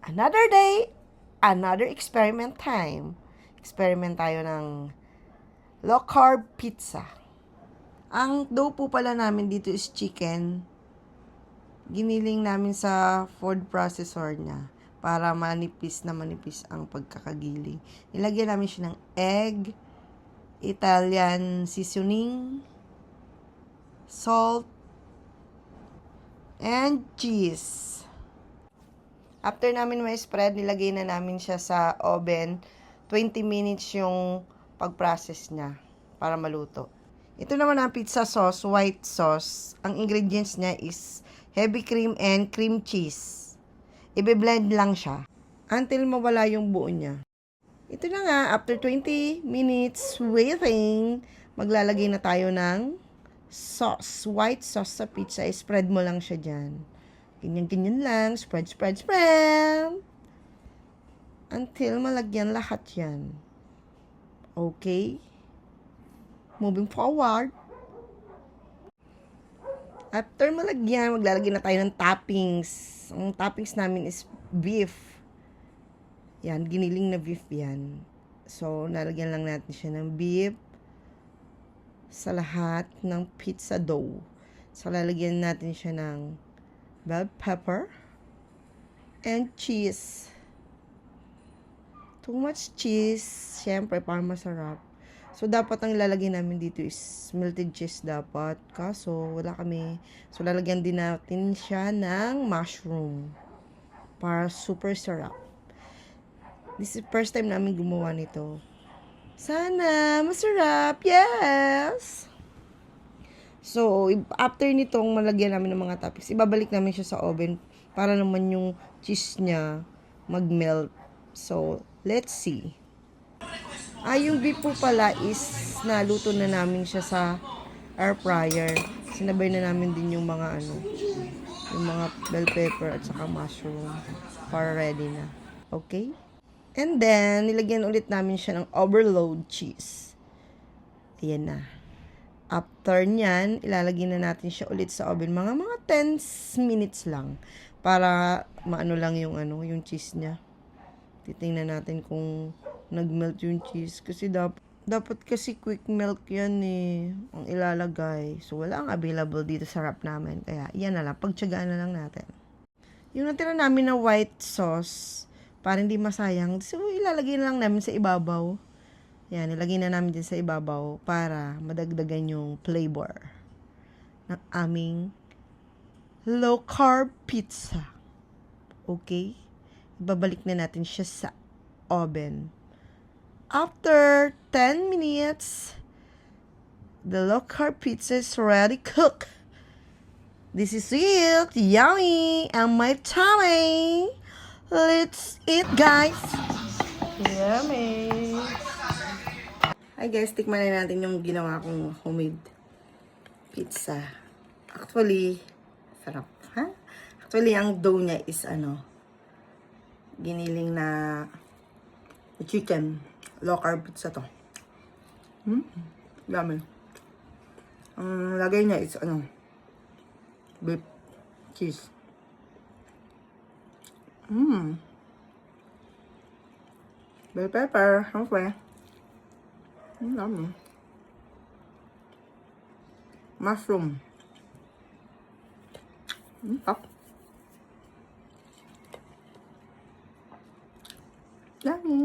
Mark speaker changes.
Speaker 1: Another day, another experiment time. Experiment tayo ng low-carb pizza. Ang dough po pala namin dito is chicken. Giniling namin sa food processor niya para manipis ang pagkakagiling. Nilagyan namin siya ng egg, Italian seasoning, salt, and cheese. After namin ma-spread, nilagay na namin siya sa oven. 20 minutes yung pag-process niya para maluto. Ito naman ang pizza sauce, white sauce. Ang ingredients niya is heavy cream and cream cheese. Ibe-blend lang siya until mawala yung buo niya. Ito na nga, after 20 minutes waiting, maglalagay na tayo ng sauce. White sauce sa pizza. Spread mo lang siya dyan. Ganyan-ganyan lang. Spread, spread, spread. Until malagyan lahat yan. Okay? Moving forward. After malagyan, maglalagay na tayo ng toppings. Ang toppings namin is beef. Yan, giniling na beef yan. So, nalagyan lang natin siya ng beef sa lahat ng pizza dough. So, lalagyan natin siya ng bell pepper and cheese. Too much cheese, syempre para masarap. So dapat ang ilalagay namin dito is melted cheese dapat. Kaso wala kami. So lalagyan din natin siya ng mushroom para super sarap. This is first time namin gumawa nito. Sana masarap. Yes! So, after nitong malagyan namin ng mga toppings, ibabalik namin siya sa oven para naman yung cheese niya mag-melt. So, let's see. Yung beef po pala is naluto na namin siya sa air fryer. Sinabay na namin din yung mga yung mga bell pepper at saka mushroom para ready na. Okay? And then, nilagyan ulit namin siya ng overload cheese. Ayan na. After nyan, ilalagay na natin siya ulit sa oven. Mga 10 minutes lang. Para maano lang yung yung cheese niya. Titingnan natin kung nag-melt yung cheese. Kasi dapat kasi quick melt yan ang ilalagay. So, wala ang available dito sa wrap namin. Kaya, yan na lang. Pagtsagaan na lang natin. Yung natira namin na white sauce, para hindi masayang, so, ilalagay na lang namin sa ibabaw. Yan, ilagay na namin din sa ibabaw para madagdagan yung flavor ng aming low-carb pizza. Okay? Ibabalik na natin siya sa oven. After 10 minutes, the low-carb pizza is ready cooked. This is it. Yummy. And my tummy. Let's eat, guys. Yummy. Hi guys, tikman na natin yung ginawa kong homemade pizza. Actually, sarap. Ha? Actually, ang dough niya is giniling na chicken. Low carb pizza to. Dami. Ang lagay niya is beef cheese. Bell pepper. Okay. Dami. Mushroom. Yummy.